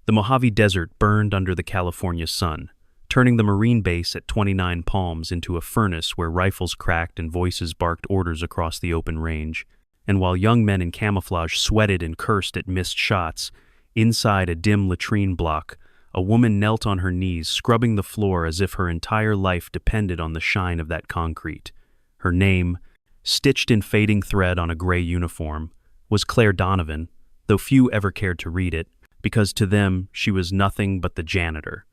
The Mojave Desert burned under the California sun, turning the Marine base at 29 Palms into a furnace where rifles cracked and voices barked orders across the open range. And while young men in camouflage sweated and cursed at missed shots, inside a dim latrine block, a woman knelt on her knees, scrubbing the floor as if her entire life depended on the shine of that concrete. Her name, stitched in fading thread on a gray uniform, was Claire Donovan, though few ever cared to read it, because to them she was nothing but the janitor,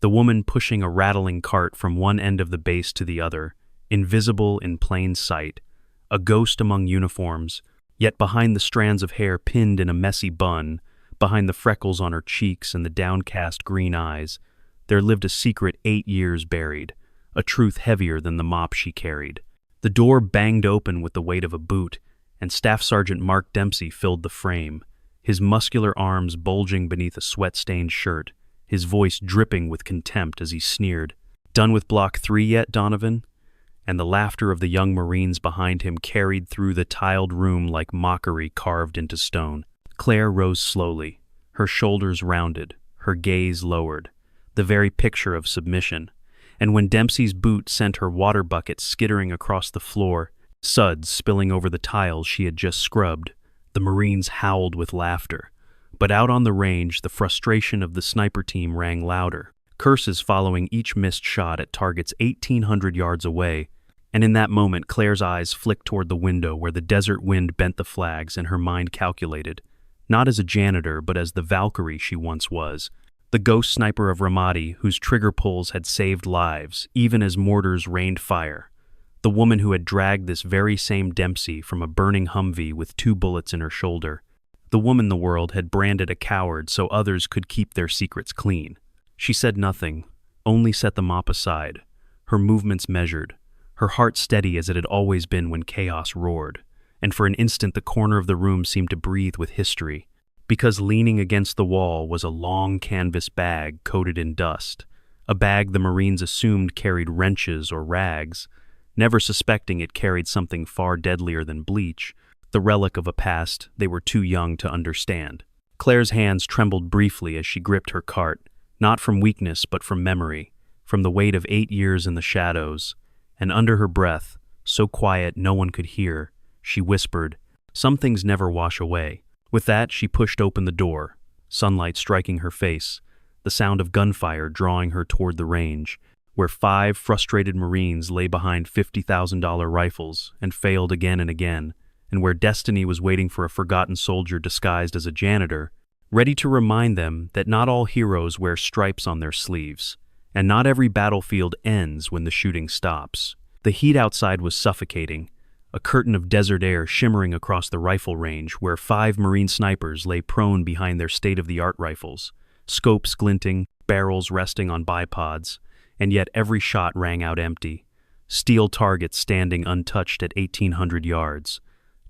the woman pushing a rattling cart from one end of the base to the other, invisible in plain sight, a ghost among uniforms, yet behind the strands of hair pinned in a messy bun, behind the freckles on her cheeks and the downcast green eyes, there lived a secret 8 years buried, a truth heavier than the mop she carried. The door banged open with the weight of a boot, and Staff Sergeant Mark Dempsey filled the frame, his muscular arms bulging beneath a sweat-stained shirt, his voice dripping with contempt as he sneered, "Done with Block 3 yet, Donovan?" And the laughter of the young Marines behind him carried through the tiled room like mockery carved into stone. Claire rose slowly, her shoulders rounded, her gaze lowered, the very picture of submission. And when Dempsey's boot sent her water bucket skittering across the floor, suds spilling over the tiles she had just scrubbed, the Marines howled with laughter. But out on the range, the frustration of the sniper team rang louder, curses following each missed shot at targets 1,800 yards away. And in that moment, Claire's eyes flicked toward the window where the desert wind bent the flags, and her mind calculated, not as a janitor but as the Valkyrie she once was, the ghost sniper of Ramadi whose trigger pulls had saved lives, even as mortars rained fire, the woman who had dragged this very same Dempsey from a burning Humvee with 2 bullets in her shoulder, the woman the world had branded a coward so others could keep their secrets clean. She said nothing, only set the mop aside, her movements measured, her heart steady as it had always been when chaos roared, and for an instant the corner of the room seemed to breathe with history, because leaning against the wall was a long canvas bag coated in dust, a bag the Marines assumed carried wrenches or rags, never suspecting it carried something far deadlier than bleach, the relic of a past they were too young to understand. Claire's hands trembled briefly as she gripped her cart, not from weakness but from memory, from the weight of 8 years in the shadows, and under her breath, so quiet no one could hear, she whispered, "Some things never wash away." With that, she pushed open the door, sunlight striking her face, the sound of gunfire drawing her toward the range, where 5 frustrated Marines lay behind $50,000 rifles and failed again and again, and where destiny was waiting for a forgotten soldier disguised as a janitor, ready to remind them that not all heroes wear stripes on their sleeves, and not every battlefield ends when the shooting stops. The heat outside was suffocating, a curtain of desert air shimmering across the rifle range where 5 Marine snipers lay prone behind their state-of-the-art rifles, scopes glinting, barrels resting on bipods, and yet every shot rang out empty, steel targets standing untouched at 1,800 yards,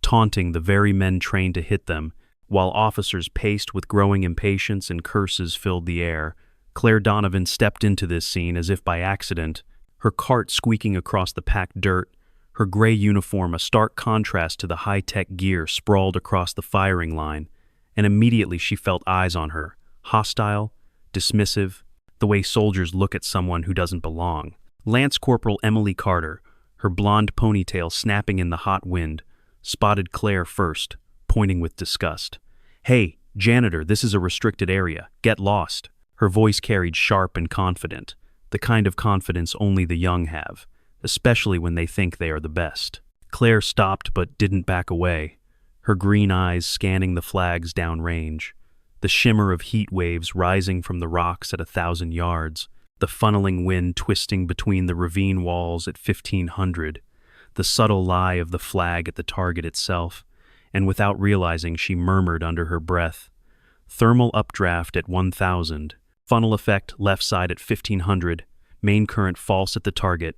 taunting the very men trained to hit them, while officers paced with growing impatience and curses filled the air. Claire Donovan stepped into this scene as if by accident, her cart squeaking across the packed dirt, her gray uniform a stark contrast to the high-tech gear sprawled across the firing line, and immediately she felt eyes on her, hostile, dismissive, the way soldiers look at someone who doesn't belong. Lance Corporal Emily Carter, her blonde ponytail snapping in the hot wind, spotted Claire first, pointing with disgust. "Hey, janitor, this is a restricted area. Get lost." Her voice carried sharp and confident, the kind of confidence only the young have, especially when they think they are the best. Claire stopped but didn't back away, her green eyes scanning the flags downrange, the shimmer of heat waves rising from the rocks at 1,000 yards, the funneling wind twisting between the ravine walls at 1,500, the subtle lie of the flag at the target itself, and without realizing she murmured under her breath, "Thermal updraft at 1,000, funnel effect left side at 1,500, main current false at the target,"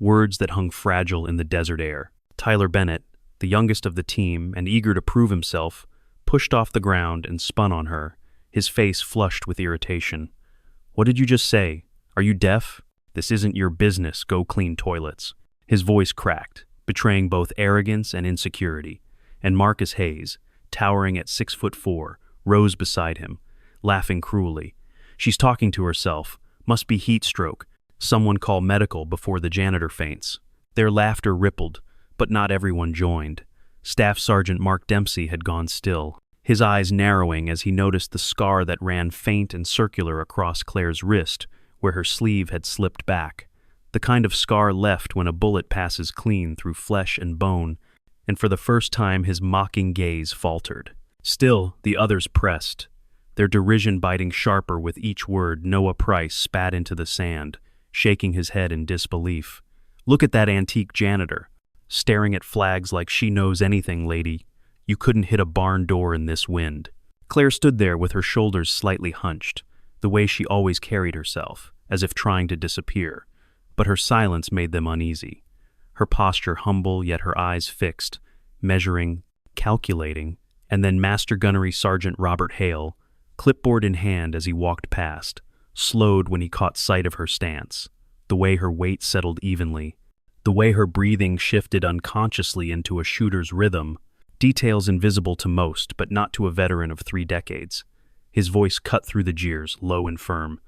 words that hung fragile in the desert air. Tyler Bennett, the youngest of the team and eager to prove himself, pushed off the ground and spun on her, his face flushed with irritation. "What did you just say? Are you deaf? This isn't your business, go clean toilets." His voice cracked, betraying both arrogance and insecurity, and Marcus Hayes, towering at 6'4", rose beside him, laughing cruelly. She's talking to herself. Must be heat stroke. Someone call medical before the janitor faints. Their laughter rippled, but not everyone joined. Staff Sergeant Mark Dempsey had gone still, his eyes narrowing as he noticed the scar that ran faint and circular across Claire's wrist, where her sleeve had slipped back. The kind of scar left when a bullet passes clean through flesh and bone, and for the first time his mocking gaze faltered. Still, the others pressed, their derision biting sharper with each word Noah Price spat into the sand, shaking his head in disbelief. Look at that antique janitor, staring at flags like she knows anything, lady. You couldn't hit a barn door in this wind. Claire stood there with her shoulders slightly hunched, the way she always carried herself, as if trying to disappear, but her silence made them uneasy. Her posture humble, yet her eyes fixed, measuring, calculating, and then Master Gunnery Sergeant Robert Hale, clipboard in hand as he walked past, slowed when he caught sight of her stance, the way her weight settled evenly, the way her breathing shifted unconsciously into a shooter's rhythm, details invisible to most but not to a veteran of 3 decades. His voice cut through the jeers, low and firm.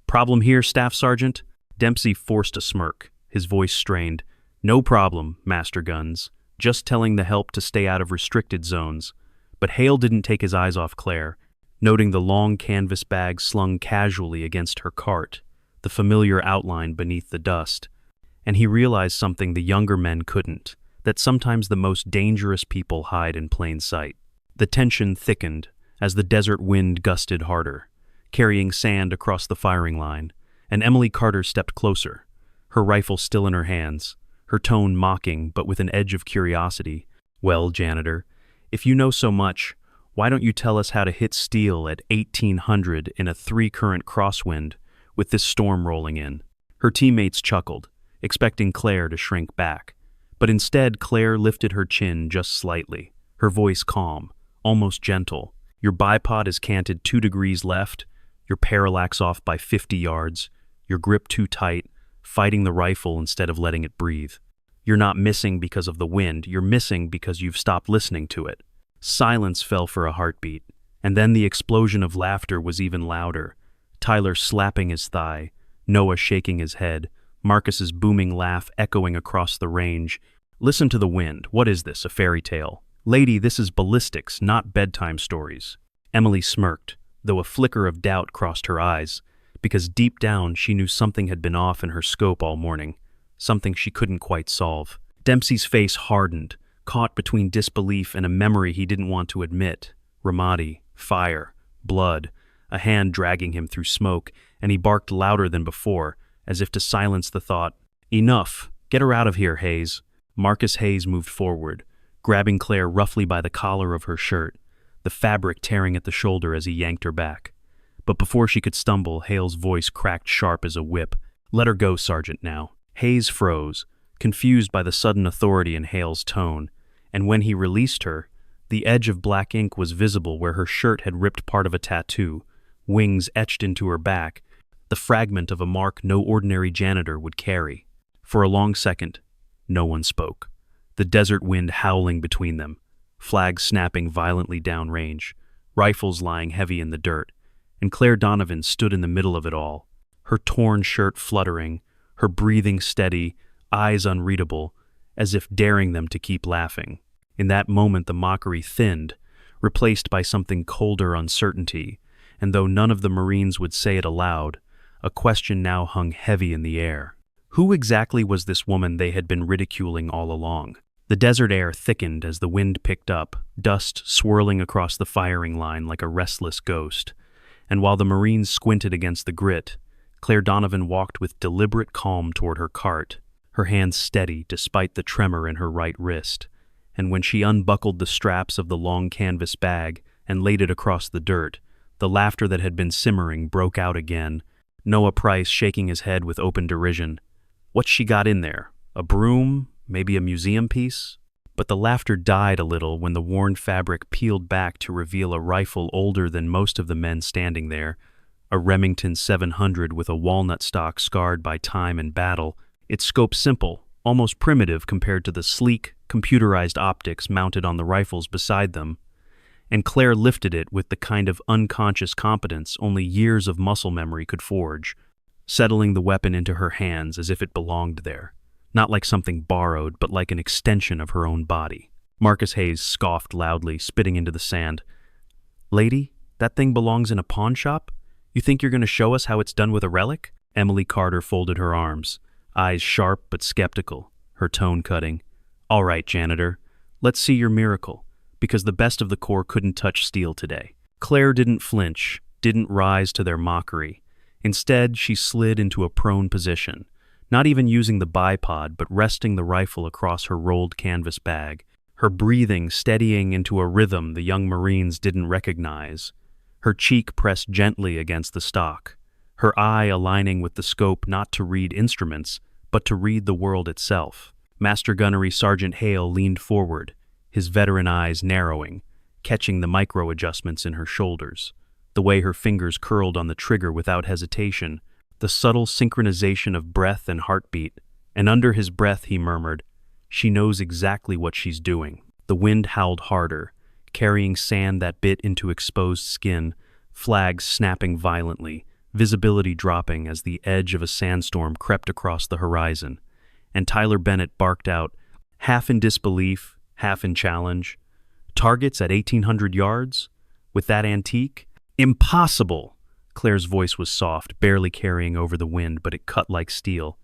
"Problem here, Staff Sergeant?" Dempsey forced a smirk, his voice strained. "No problem, Master Guns. Just telling the help to stay out of restricted zones." But Hale didn't take his eyes off Claire, noting the long canvas bag slung casually against her cart, the familiar outline beneath the dust. And he realized something the younger men couldn't, that sometimes the most dangerous people hide in plain sight. The tension thickened as the desert wind gusted harder, carrying sand across the firing line, and Emily Carter stepped closer, her rifle still in her hands, her tone mocking but with an edge of curiosity. "Well, janitor, if you know so much, why don't you tell us how to hit steel at 1800 in a 3-current crosswind with this storm rolling in?" Her teammates chuckled, expecting Claire to shrink back. But instead, Claire lifted her chin just slightly, her voice calm, almost gentle. "Your bipod is canted 2 degrees left, your parallax off by 50 yards, your grip too tight, fighting the rifle instead of letting it breathe. You're not missing because of the wind, you're missing because you've stopped listening to it." Silence fell for a heartbeat, and then the explosion of laughter was even louder. Tyler slapping his thigh, Noah shaking his head, Marcus's booming laugh echoing across the range. "Listen to the wind. What is this, a fairy tale? Lady, this is ballistics, not bedtime stories." Emily smirked, though a flicker of doubt crossed her eyes, because deep down she knew something had been off in her scope all morning, something she couldn't quite solve. Dempsey's face hardened, caught between disbelief and a memory he didn't want to admit. Ramadi, fire, blood, a hand dragging him through smoke, and he barked louder than before, as if to silence the thought. "Enough! Get her out of here, Hayes." Marcus Hayes moved forward, grabbing Claire roughly by the collar of her shirt, the fabric tearing at the shoulder as he yanked her back. But before she could stumble, Hale's voice cracked sharp as a whip. "Let her go, Sergeant, now." Hayes froze, confused by the sudden authority in Hale's tone, and when he released her, the edge of black ink was visible where her shirt had ripped part of a tattoo, wings etched into her back, the fragment of a mark no ordinary janitor would carry. For a long second, no one spoke, the desert wind howling between them, flags snapping violently downrange, rifles lying heavy in the dirt, and Claire Donovan stood in the middle of it all, her torn shirt fluttering, her breathing steady, eyes unreadable, as if daring them to keep laughing. In that moment the mockery thinned, replaced by something colder uncertainty, and though none of the Marines would say it aloud, a question now hung heavy in the air. Who exactly was this woman they had been ridiculing all along? The desert air thickened as the wind picked up, dust swirling across the firing line like a restless ghost, and while the Marines squinted against the grit, Claire Donovan walked with deliberate calm toward her cart, her hands steady despite the tremor in her right wrist, and when she unbuckled the straps of the long canvas bag and laid it across the dirt, the laughter that had been simmering broke out again, Noah Price shaking his head with open derision. What's she got in there? A broom? Maybe a museum piece? But the laughter died a little when the worn fabric peeled back to reveal a rifle older than most of the men standing there, a Remington 700 with a walnut stock scarred by time and battle, its scope simple, almost primitive compared to the sleek, computerized optics mounted on the rifles beside them. and Claire lifted it with the kind of unconscious competence only years of muscle memory could forge, settling the weapon into her hands as if it belonged there, not like something borrowed, but like an extension of her own body. Marcus Hayes scoffed loudly, spitting into the sand. "Lady, that thing belongs in a pawn shop? You think you're going to show us how it's done with a relic?" Emily Carter folded her arms, eyes sharp but skeptical, her tone cutting. "All right, janitor, let's see your miracle, because the best of the Corps couldn't touch steel today." Claire didn't flinch, didn't rise to their mockery. Instead, she slid into a prone position, not even using the bipod but resting the rifle across her rolled canvas bag, her breathing steadying into a rhythm the young Marines didn't recognize, her cheek pressed gently against the stock, her eye aligning with the scope not to read instruments, but to read the world itself. Master Gunnery Sergeant Hale leaned forward, his veteran eyes narrowing, catching the micro-adjustments in her shoulders, the way her fingers curled on the trigger without hesitation, the subtle synchronization of breath and heartbeat, and under his breath he murmured, "She knows exactly what she's doing." The wind howled harder, carrying sand that bit into exposed skin, flags snapping violently, visibility dropping as the edge of a sandstorm crept across the horizon, and Tyler Bennett barked out, half in disbelief, half in challenge, "Targets at 1,800 yards? With that antique? Impossible!" Claire's voice was soft, barely carrying over the wind, but it cut like steel.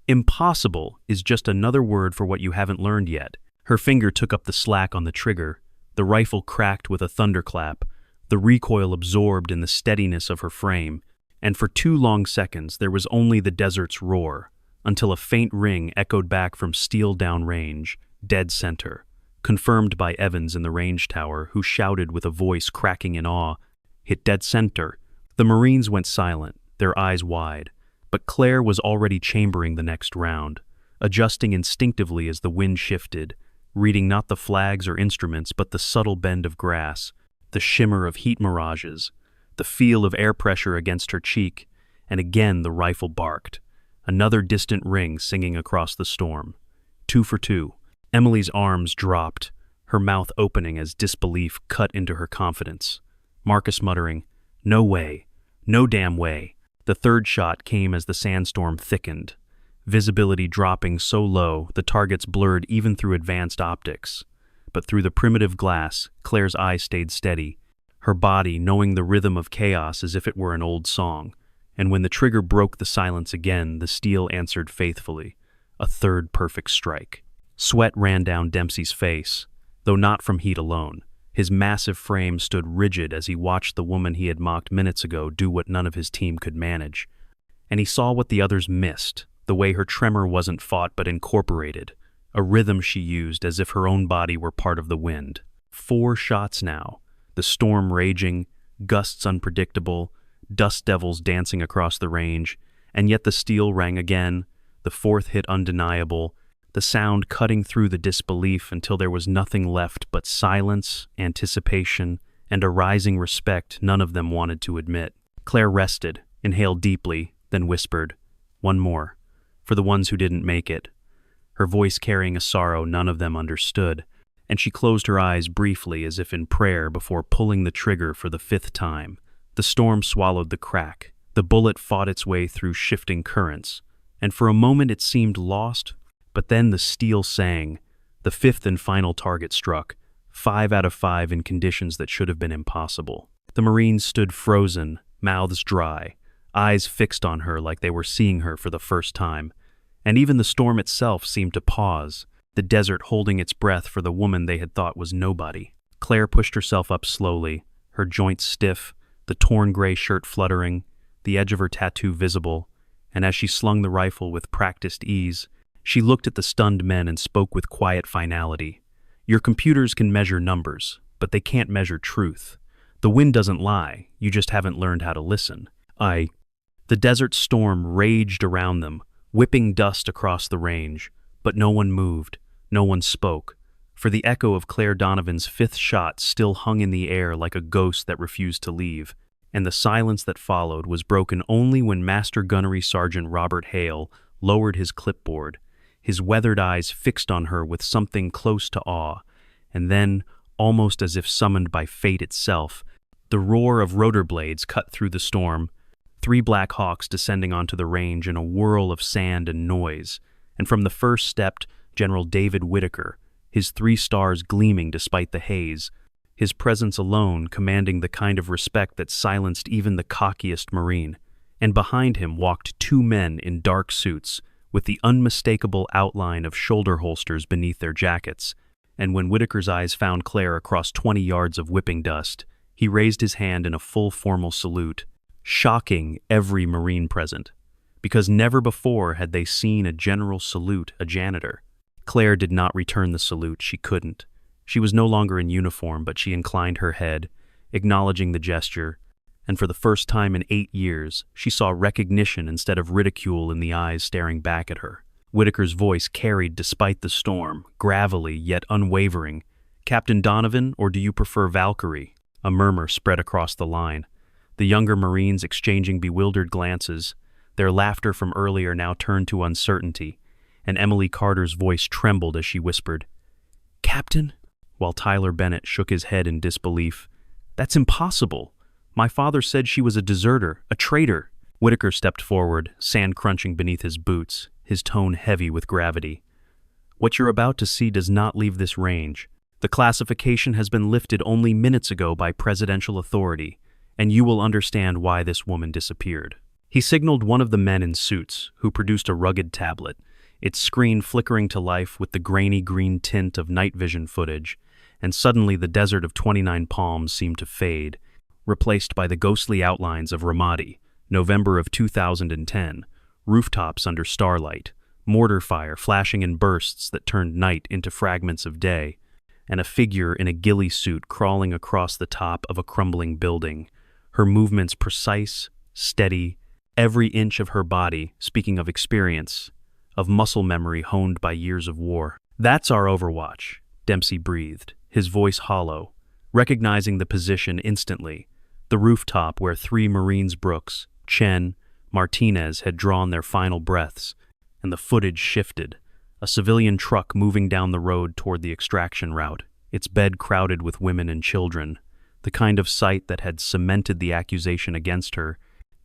"Impossible is just another word for what you haven't learned yet." Her finger took up the slack on the trigger, the rifle cracked with a thunderclap, the recoil absorbed in the steadiness of her frame, and for 2 long seconds there was only the desert's roar, until a faint ring echoed back from steel downrange, dead center, confirmed by Evans in the range tower, who shouted with a voice cracking in awe, "Hit dead center." The Marines went silent, their eyes wide, but Claire was already chambering the next round, adjusting instinctively as the wind shifted, reading not the flags or instruments but the subtle bend of grass, the shimmer of heat mirages, the feel of air pressure against her cheek, and again the rifle barked, another distant ring singing across the storm. 2 for 2. Emily's arms dropped, her mouth opening as disbelief cut into her confidence. Marcus muttering, "No way. No damn way." The third shot came as the sandstorm thickened, visibility dropping so low the targets blurred even through advanced optics. But through the primitive glass, Claire's eye stayed steady, her body knowing the rhythm of chaos as if it were an old song. And when the trigger broke the silence again, the steel answered faithfully, a third perfect strike. Sweat ran down Dempsey's face, though not from heat alone. His massive frame stood rigid as he watched the woman he had mocked minutes ago do what none of his team could manage. And he saw what the others missed, the way her tremor wasn't fought but incorporated, a rhythm she used as if her own body were part of the wind. 4 shots now, the storm raging, gusts unpredictable, dust devils dancing across the range, and yet the steel rang again, the 4th hit undeniable, the sound cutting through the disbelief until there was nothing left but silence, anticipation, and a rising respect none of them wanted to admit. Claire rested, inhaled deeply, then whispered, "One more, for the ones who didn't make it," her voice carrying a sorrow none of them understood, and she closed her eyes briefly as if in prayer before pulling the trigger for the 5th time. The storm swallowed the crack, the bullet fought its way through shifting currents, and for a moment it seemed lost, but then the steel sang, the 5th and final target struck, 5 out of 5 in conditions that should have been impossible. The Marines stood frozen, mouths dry, eyes fixed on her like they were seeing her for the first time, and even the storm itself seemed to pause, the desert holding its breath for the woman they had thought was nobody. Claire pushed herself up slowly, her joints stiff, the torn gray shirt fluttering, the edge of her tattoo visible, and as she slung the rifle with practiced ease, she looked at the stunned men and spoke with quiet finality. "Your computers can measure numbers, but they can't measure truth. The wind doesn't lie, you just haven't learned how to listen." The desert storm raged around them, whipping dust across the range, but no one moved, no one spoke, for the echo of Claire Donovan's 5th shot still hung in the air like a ghost that refused to leave, and the silence that followed was broken only when Master Gunnery Sergeant Robert Hale lowered his clipboard, his weathered eyes fixed on her with something close to awe, and then, almost as if summoned by fate itself. The roar of rotor blades cut through the storm, 3 Black Hawks descending onto the range in a whirl of sand and noise, and from the first stepped General David Whitaker, his 3 stars gleaming despite the haze, his presence alone commanding the kind of respect that silenced even the cockiest Marine. And behind him walked 2 men in dark suits, with the unmistakable outline of shoulder holsters beneath their jackets. And when Whitaker's eyes found Claire across 20 yards of whipping dust, he raised his hand in a full formal salute, shocking every Marine present, because never before had they seen a general salute a janitor. Claire did not return the salute. She couldn't. She was no longer in uniform, but she inclined her head, acknowledging the gesture, and for the first time in 8 years, she saw recognition instead of ridicule in the eyes staring back at her. Whitaker's voice carried despite the storm, gravelly yet unwavering. "Captain Donovan, or do you prefer Valkyrie?" A murmur spread across the line, the younger Marines exchanging bewildered glances, their laughter from earlier now turned to uncertainty, and Emily Carter's voice trembled as she whispered, "Captain?" while Tyler Bennett shook his head in disbelief. "That's impossible. My father said she was a deserter, a traitor." Whitaker stepped forward, sand crunching beneath his boots, his tone heavy with gravity. "What you're about to see does not leave this range. The classification has been lifted only minutes ago by presidential authority, and you will understand why this woman disappeared." He signaled one of the men in suits, who produced a rugged tablet, its screen flickering to life with the grainy green tint of night vision footage, and suddenly the desert of 29 Palms seemed to fade, replaced by the ghostly outlines of Ramadi, November of 2010, rooftops under starlight, mortar fire flashing in bursts that turned night into fragments of day, and a figure in a ghillie suit crawling across the top of a crumbling building, her movements precise, steady, every inch of her body speaking of experience, of muscle memory honed by years of war. "That's our Overwatch," Dempsey breathed, his voice hollow, recognizing the position instantly, the rooftop where 3 Marines Brooks, Chen, Martinez had drawn their final breaths, and the footage shifted, a civilian truck moving down the road toward the extraction route, its bed crowded with women and children, the kind of sight that had cemented the accusation against her,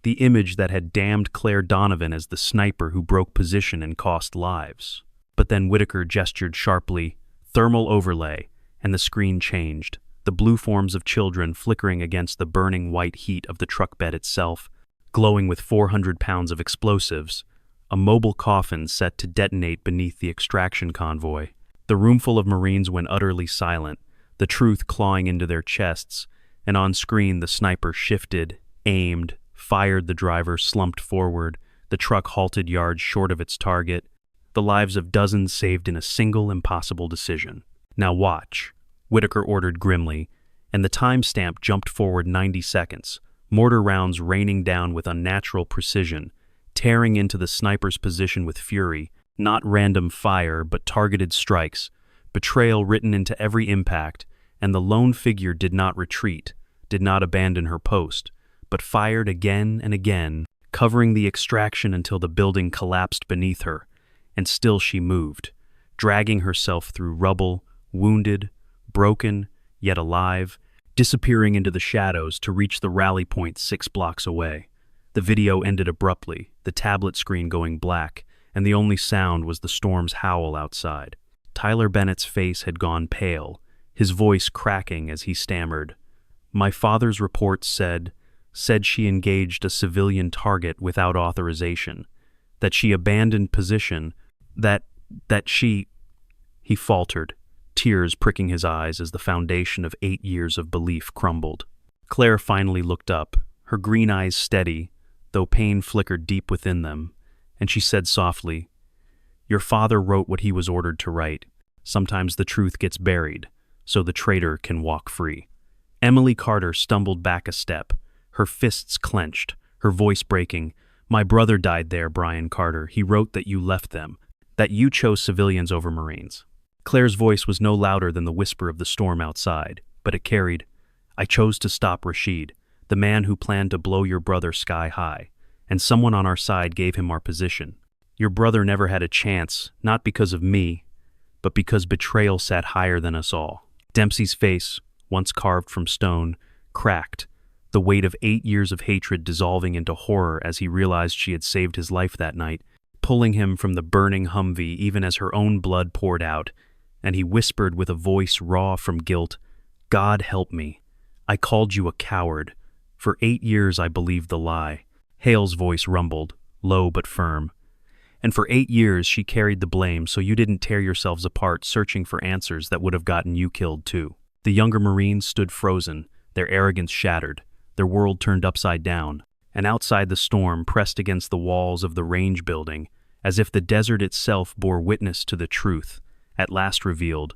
the image that had damned Claire Donovan as the sniper who broke position and cost lives. But then Whitaker gestured sharply, "Thermal overlay," and the screen changed, the blue forms of children flickering against the burning white heat of the truck bed itself, glowing with 400 pounds of explosives, a mobile coffin set to detonate beneath the extraction convoy. The roomful of Marines went utterly silent, the truth clawing into their chests, and on screen the sniper shifted, aimed, fired. The driver slumped forward, the truck halted yards short of its target, the lives of dozens saved in a single impossible decision. "Now watch," Whitaker ordered grimly, and the timestamp jumped forward 90 seconds, mortar rounds raining down with unnatural precision, tearing into the sniper's position with fury, not random fire but targeted strikes, betrayal written into every impact, and the lone figure did not retreat, did not abandon her post, but fired again and again, covering the extraction until the building collapsed beneath her, and still she moved, dragging herself through rubble, wounded, broken, yet alive, disappearing into the shadows to reach the rally point 6 blocks away. The video ended abruptly, the tablet screen going black, and the only sound was the storm's howl outside. Tyler Bennett's face had gone pale, his voice cracking as he stammered. "My father's report said she engaged a civilian target without authorization, that she abandoned position, that she—" He faltered, tears pricking his eyes as the foundation of 8 years of belief crumbled. Claire finally looked up, her green eyes steady, though pain flickered deep within them, and she said softly, "Your father wrote what he was ordered to write. Sometimes the truth gets buried, so the traitor can walk free." Emily Carter stumbled back a step, her fists clenched, her voice breaking. "My brother died there, Brian Carter. He wrote that you left them, that you chose civilians over Marines." Claire's voice was no louder than the whisper of the storm outside, but it carried, "I chose to stop Rashid, the man who planned to blow your brother sky high, and someone on our side gave him our position. Your brother never had a chance, not because of me, but because betrayal sat higher than us all." Dempsey's face, once carved from stone, cracked, the weight of 8 years of hatred dissolving into horror as he realized she had saved his life that night, pulling him from the burning Humvee even as her own blood poured out, and he whispered with a voice raw from guilt, "God help me. I called you a coward. For 8 years I believed the lie." Hale's voice rumbled, low but firm. "And for 8 years she carried the blame so you didn't tear yourselves apart searching for answers that would have gotten you killed too." The younger Marines stood frozen, their arrogance shattered, their world turned upside down, and outside the storm pressed against the walls of the range building, as if the desert itself bore witness to the truth, at last revealed.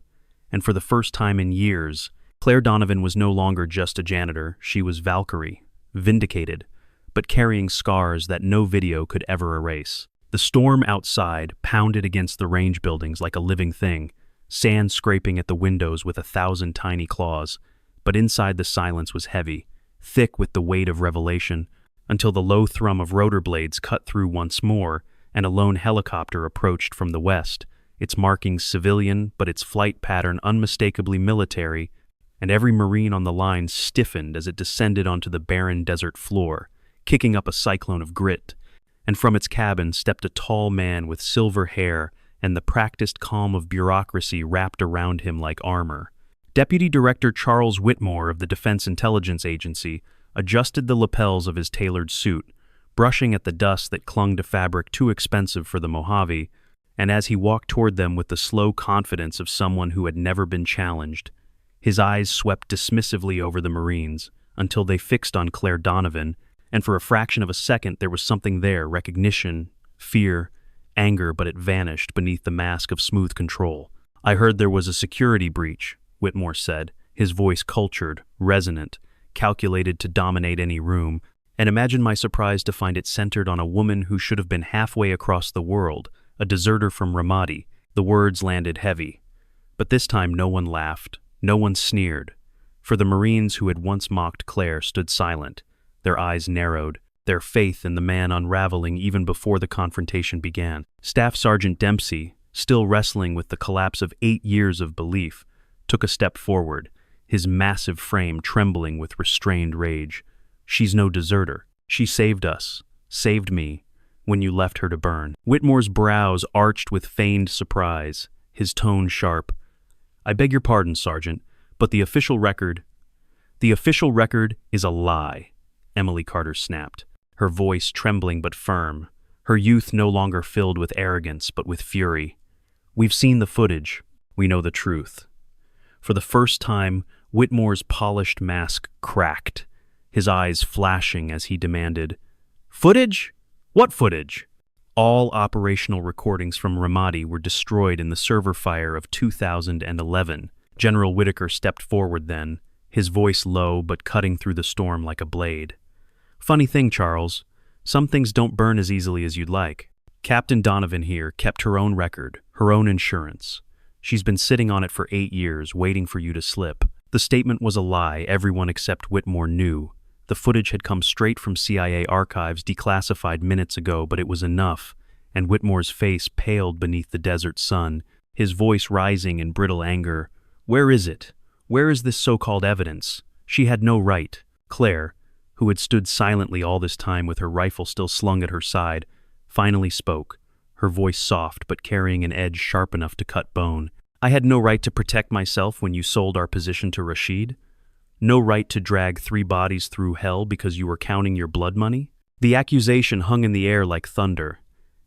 And for the first time in years, Claire Donovan was no longer just a janitor, she was Valkyrie, vindicated, but carrying scars that no video could ever erase. The storm outside pounded against the range buildings like a living thing, sand scraping at the windows with 1,000 tiny claws, but inside the silence was heavy, thick with the weight of revelation, until the low thrum of rotor blades cut through once more, and a lone helicopter approached from the west, its markings civilian but its flight pattern unmistakably military, and every Marine on the line stiffened as it descended onto the barren desert floor, kicking up a cyclone of grit, and from its cabin stepped a tall man with silver hair and the practiced calm of bureaucracy wrapped around him like armor. Deputy Director Charles Whitmore of the Defense Intelligence Agency adjusted the lapels of his tailored suit, brushing at the dust that clung to fabric too expensive for the Mojave, and as he walked toward them with the slow confidence of someone who had never been challenged, his eyes swept dismissively over the Marines until they fixed on Claire Donovan, and for a fraction of a second there was something there, recognition, fear, anger, but it vanished beneath the mask of smooth control. "I heard there was a security breach," Whitmore said, his voice cultured, resonant, calculated to dominate any room, and imagine my surprise to find it centered on a woman who should have been halfway across the world, a deserter from Ramadi. The words landed heavy. But this time no one laughed, no one sneered, for the Marines who had once mocked Claire stood silent, their eyes narrowed, their faith in the man unraveling even before the confrontation began. Staff Sergeant Dempsey, still wrestling with the collapse of 8 years of belief, took a step forward, his massive frame trembling with restrained rage. "She's no deserter. She saved us, saved me, when you left her to burn." Whitmore's brows arched with feigned surprise, his tone sharp. "I beg your pardon, Sergeant, but the official record is a lie," Emily Carter snapped, her voice trembling but firm, her youth no longer filled with arrogance but with fury. "We've seen the footage. We know the truth." For the first time, Whitmore's polished mask cracked, his eyes flashing as he demanded, "Footage? What footage?" All operational recordings from Ramadi were destroyed in the server fire of 2011. General Whitaker stepped forward then, his voice low but cutting through the storm like a blade. "Funny thing, Charles. Some things don't burn as easily as you'd like. Captain Donovan here kept her own record, her own insurance. She's been sitting on it for 8 years, waiting for you to slip." The statement was a lie everyone except Whitmore knew. The footage had come straight from CIA archives declassified minutes ago, but it was enough, and Whitmore's face paled beneath the desert sun, his voice rising in brittle anger. "Where is it? Where is this so-called evidence? She had no right." Claire, who had stood silently all this time with her rifle still slung at her side, finally spoke, her voice soft but carrying an edge sharp enough to cut bone. "I had no right to protect myself when you sold our position to Rashid? No right to drag 3 bodies through hell because you were counting your blood money?" The accusation hung in the air like thunder,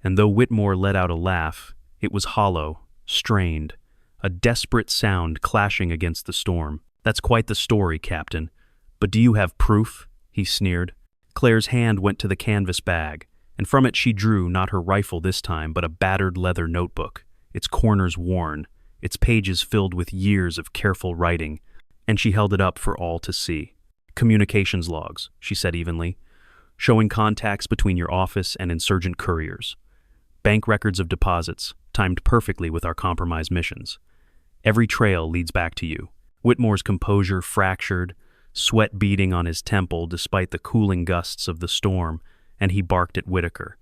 and though Whitmore let out a laugh, it was hollow, strained, a desperate sound clashing against the storm. "That's quite the story, Captain. But do you have proof?" he sneered. Claire's hand went to the canvas bag, and from it she drew not her rifle this time, but a battered leather notebook, its corners worn, its pages filled with years of careful writing, and she held it up for all to see. "Communications logs," she said evenly, "showing contacts between your office and insurgent couriers. Bank records of deposits, timed perfectly with our compromise missions. Every trail leads back to you." Whitmore's composure fractured, sweat beading on his temple despite the cooling gusts of the storm, and he barked at Whitaker.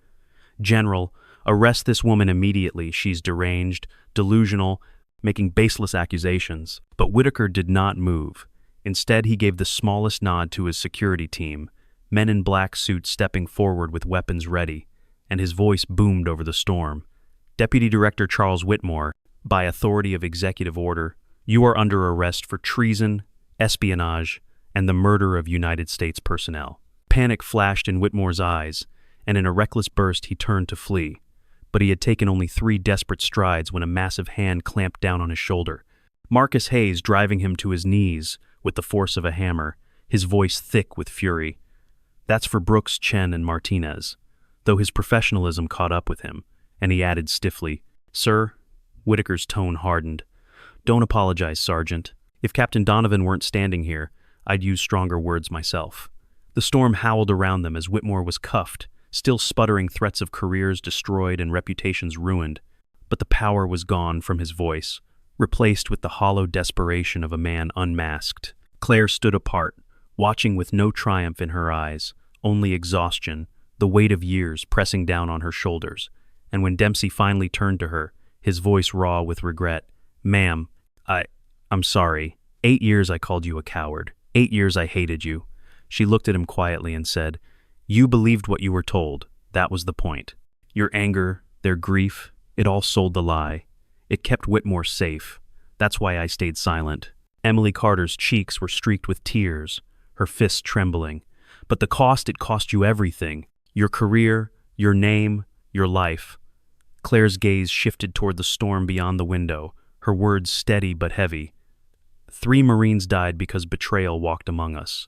"General, arrest this woman immediately. She's deranged, delusional, making baseless accusations. But Whitaker did not move. Instead, he gave the smallest nod to his security team, men in black suits stepping forward with weapons ready, and his voice boomed over the storm. Deputy Director Charles Whitmore, by authority of executive order, you are under arrest for treason, espionage, and the murder of United States personnel. Panic flashed in Whitmore's eyes, and in a reckless burst he turned to flee. But he had taken only 3 desperate strides when a massive hand clamped down on his shoulder. Marcus Hayes driving him to his knees with the force of a hammer, his voice thick with fury. That's for Brooks, Chen, and Martinez, though his professionalism caught up with him, and he added stiffly, "Sir," Whitaker's tone hardened. "Don't apologize, Sergeant. If Captain Donovan weren't standing here, I'd use stronger words myself." The storm howled around them as Whitmore was cuffed, still sputtering threats of careers destroyed and reputations ruined. But the power was gone from his voice, replaced with the hollow desperation of a man unmasked. Claire stood apart, watching with no triumph in her eyes, only exhaustion, the weight of years pressing down on her shoulders. And when Dempsey finally turned to her, his voice raw with regret, "Ma'am, I'm sorry. 8 years I called you a coward. 8 years I hated you." She looked at him quietly and said, "You believed what you were told. That was the point. Your anger, their grief, it all sold the lie. It kept Whitmore safe. That's why I stayed silent." Emily Carter's cheeks were streaked with tears, her fists trembling. "But the cost, it cost you everything. Your career, your name, your life." Claire's gaze shifted toward the storm beyond the window, her words steady but heavy. 3 Marines died because betrayal walked among us.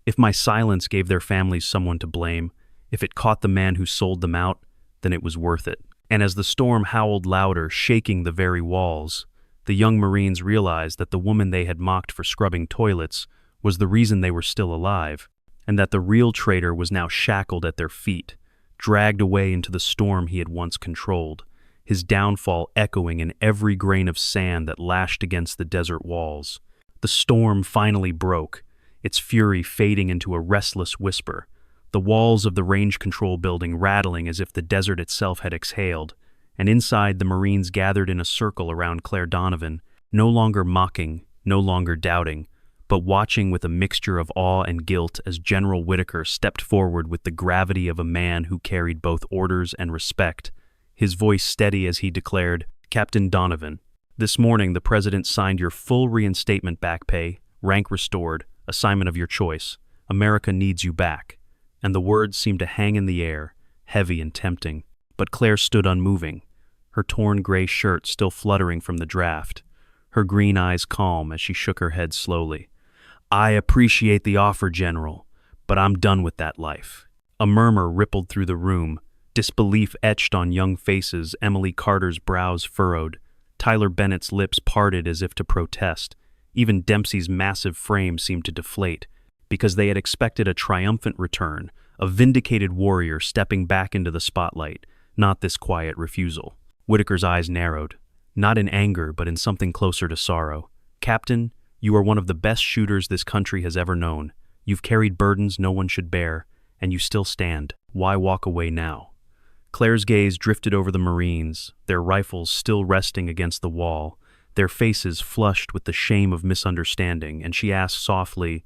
If my silence gave their families someone to blame, if it caught the man who sold them out, then it was worth it. And as the storm howled louder, shaking the very walls, the young Marines realized that the woman they had mocked for scrubbing toilets was the reason they were still alive, and that the real traitor was now shackled at their feet, dragged away into the storm he had once controlled, his downfall echoing in every grain of sand that lashed against the desert walls. The storm finally broke, its fury fading into a restless whisper, the walls of the range control building rattling as if the desert itself had exhaled, and inside the Marines gathered in a circle around Claire Donovan, no longer mocking, no longer doubting, but watching with a mixture of awe and guilt as General Whitaker stepped forward with the gravity of a man who carried both orders and respect, his voice steady as he declared, "Captain Donovan, this morning the President signed your full reinstatement back pay, rank restored, assignment of your choice. America needs you back." And the words seemed to hang in the air, heavy and tempting. But Claire stood unmoving, her torn gray shirt still fluttering from the draft, her green eyes calm as she shook her head slowly. "I appreciate the offer, General, but I'm done with that life." A murmur rippled through the room, disbelief etched on young faces. Emily Carter's brows furrowed, Tyler Bennett's lips parted as if to protest. Even Dempsey's massive frame seemed to deflate, because they had expected a triumphant return, a vindicated warrior stepping back into the spotlight, not this quiet refusal. Whitaker's eyes narrowed, not in anger but in something closer to sorrow. "Captain, you are one of the best shooters this country has ever known. You've carried burdens no one should bear, and you still stand. Why walk away now?" Claire's gaze drifted over the Marines, their rifles still resting against the wall, their faces flushed with the shame of misunderstanding, and she asked softly,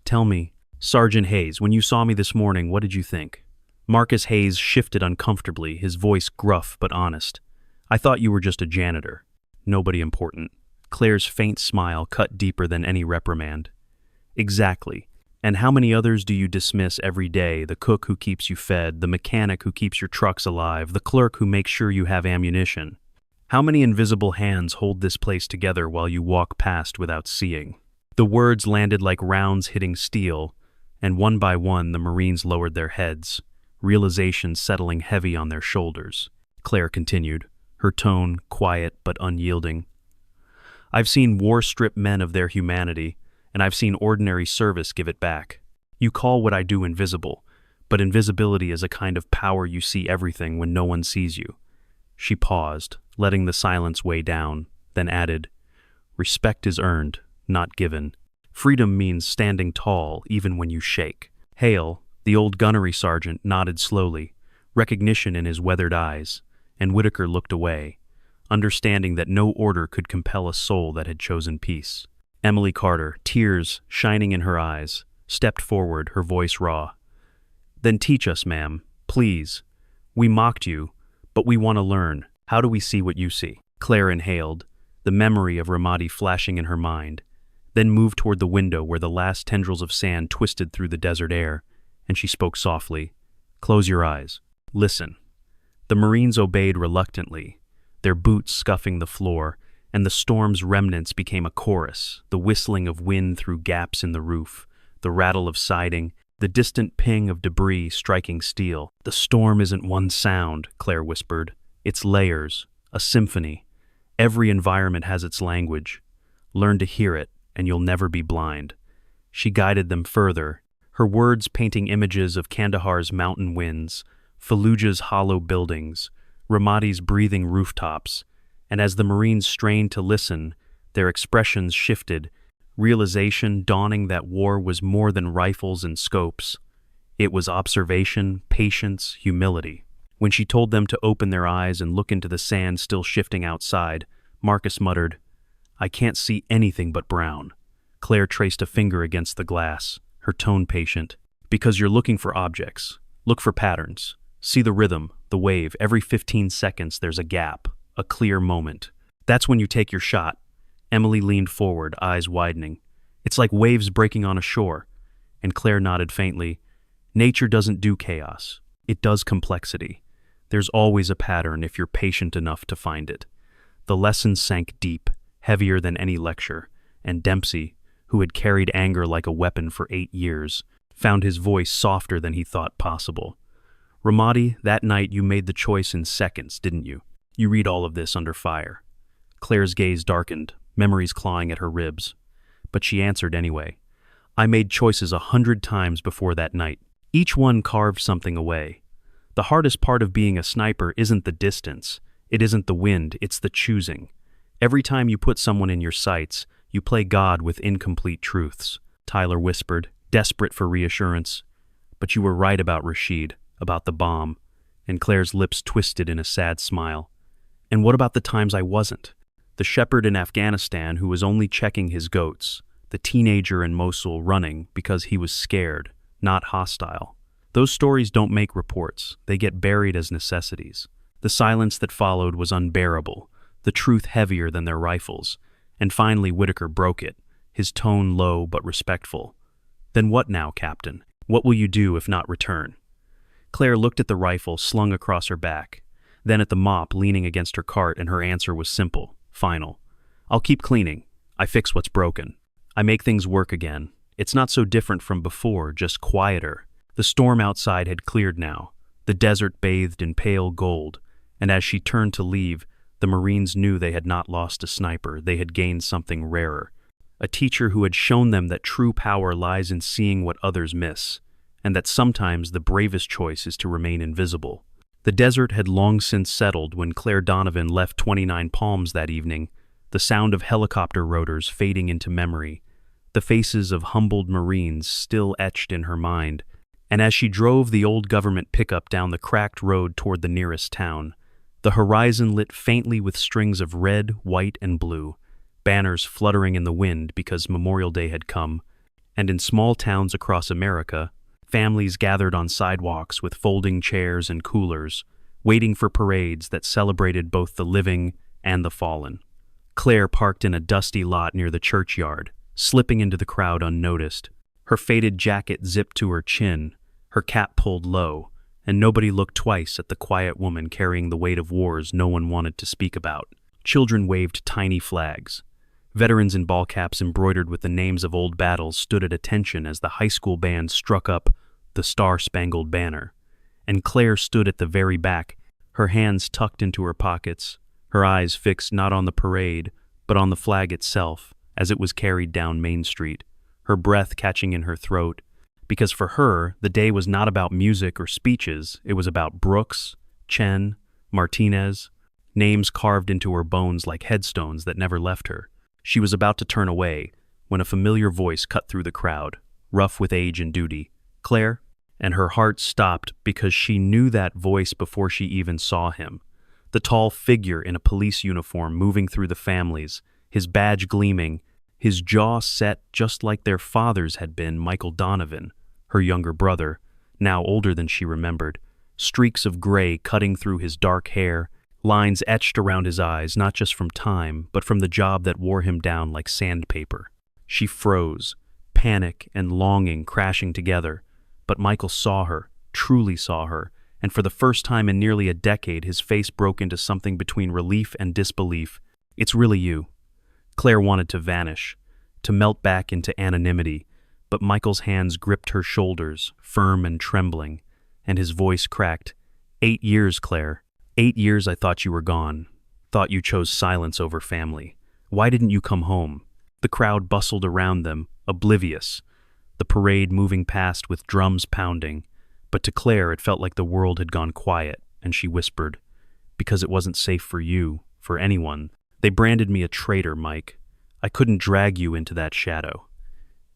"Tell me, Sergeant Hayes, when you saw me this morning, what did you think?" Marcus Hayes shifted uncomfortably, his voice gruff but honest. "I thought you were just a janitor. Nobody important." Claire's faint smile cut deeper than any reprimand. "Exactly. And how many others do you dismiss every day? The cook who keeps you fed, the mechanic who keeps your trucks alive, the clerk who makes sure you have ammunition. How many invisible hands hold this place together while you walk past without seeing?" The words landed like rounds hitting steel, and one by one the Marines lowered their heads, realization settling heavy on their shoulders. Claire continued, her tone quiet but unyielding. "I've seen war strip men of their humanity, and I've seen ordinary service give it back. You call what I do invisible, but invisibility is a kind of power you see everything when no one sees you." She paused, letting the silence weigh down, then added, "Respect is earned, not given. Freedom means standing tall even when you shake." Hale, the old gunnery sergeant, nodded slowly, recognition in his weathered eyes, and Whitaker looked away, understanding that no order could compel a soul that had chosen peace. Emily Carter, tears shining in her eyes, stepped forward, her voice raw. "Then teach us, ma'am, please. We mocked you, but we want to learn. How do we see what you see?" Claire inhaled, the memory of Ramadi flashing in her mind, then moved toward the window where the last tendrils of sand twisted through the desert air, and she spoke softly. "Close your eyes. Listen." The Marines obeyed reluctantly, their boots scuffing the floor, and the storm's remnants became a chorus, the whistling of wind through gaps in the roof, the rattle of siding, the distant ping of debris striking steel. "The storm isn't one sound," Claire whispered. "It's layers, a symphony. Every environment has its language. Learn to hear it, and you'll never be blind." She guided them further, her words painting images of Kandahar's mountain winds, Fallujah's hollow buildings, Ramadi's breathing rooftops, and as the Marines strained to listen, their expressions shifted, realization dawning that war was more than rifles and scopes. It was observation, patience, humility. When she told them to open their eyes and look into the sand still shifting outside, Marcus muttered, "I can't see anything but brown." Claire traced a finger against the glass, her tone patient. "Because you're looking for objects. Look for patterns. See the rhythm, the wave. Every 15 seconds there's a gap, a clear moment. That's when you take your shot." Emily leaned forward, eyes widening. "It's like waves breaking on a shore." And Claire nodded faintly. "Nature doesn't do chaos. It does complexity. There's always a pattern if you're patient enough to find it." The lesson sank deep, heavier than any lecture, and Dempsey, who had carried anger like a weapon for 8 years, found his voice softer than he thought possible. "Ramadi, that night you made the choice in seconds, didn't you? You read all of this under fire." Claire's gaze darkened, memories clawing at her ribs. But she answered anyway. "I made choices 100 times before that night. Each one carved something away. The hardest part of being a sniper isn't the distance, it isn't the wind, it's the choosing. Every time you put someone in your sights, you play God with incomplete truths." Tyler whispered, desperate for reassurance. "But you were right about Rashid, about the bomb," and Claire's lips twisted in a sad smile. "And what about the times I wasn't? The shepherd in Afghanistan who was only checking his goats, the teenager in Mosul running because he was scared, not hostile. Those stories don't make reports, they get buried as necessities." The silence that followed was unbearable, the truth heavier than their rifles, and finally Whitaker broke it, his tone low but respectful. "Then what now, Captain? What will you do if not return?" Claire looked at the rifle slung across her back, then at the mop leaning against her cart, and her answer was simple, final. "I'll keep cleaning. I fix what's broken. I make things work again. It's not so different from before, just quieter." The storm outside had cleared now, the desert bathed in pale gold, and as she turned to leave, the Marines knew they had not lost a sniper, they had gained something rarer. A teacher who had shown them that true power lies in seeing what others miss, and that sometimes the bravest choice is to remain invisible. The desert had long since settled when Claire Donovan left 29 Palms that evening, the sound of helicopter rotors fading into memory, the faces of humbled Marines still etched in her mind, and as she drove the old government pickup down the cracked road toward the nearest town, the horizon lit faintly with strings of red, white, and blue, banners fluttering in the wind because Memorial Day had come, and in small towns across America, families gathered on sidewalks with folding chairs and coolers, waiting for parades that celebrated both the living and the fallen. Claire parked in a dusty lot near the churchyard, slipping into the crowd unnoticed, her faded jacket zipped to her chin, her cap pulled low, and nobody looked twice at the quiet woman carrying the weight of wars no one wanted to speak about. Children waved tiny flags. Veterans in ball caps embroidered with the names of old battles stood at attention as the high school band struck up the Star-Spangled Banner. And Claire stood at the very back, her hands tucked into her pockets, her eyes fixed not on the parade, but on the flag itself as it was carried down Main Street, her breath catching in her throat, because for her, the day was not about music or speeches, it was about Brooks, Chen, Martinez, names carved into her bones like headstones that never left her. She was about to turn away when a familiar voice cut through the crowd, rough with age and duty. "Claire?" And her heart stopped because she knew that voice before she even saw him. The tall figure in a police uniform moving through the families, his badge gleaming, his jaw set just like their father's had been. Michael Donovan, her younger brother, now older than she remembered, streaks of gray cutting through his dark hair, lines etched around his eyes not just from time, but from the job that wore him down like sandpaper. She froze, panic and longing crashing together, but Michael saw her, truly saw her, and for the first time in nearly a decade his face broke into something between relief and disbelief. "It's really you." Claire wanted to vanish, to melt back into anonymity, but Michael's hands gripped her shoulders, firm and trembling, and his voice cracked. 8 years, Claire. 8 years I thought you were gone. Thought you chose silence over family. Why didn't you come home? The crowd bustled around them, oblivious, the parade moving past with drums pounding. But to Claire it felt like the world had gone quiet, and she whispered, "Because it wasn't safe for you, for anyone. They branded me a traitor, Mike. I couldn't drag you into that shadow."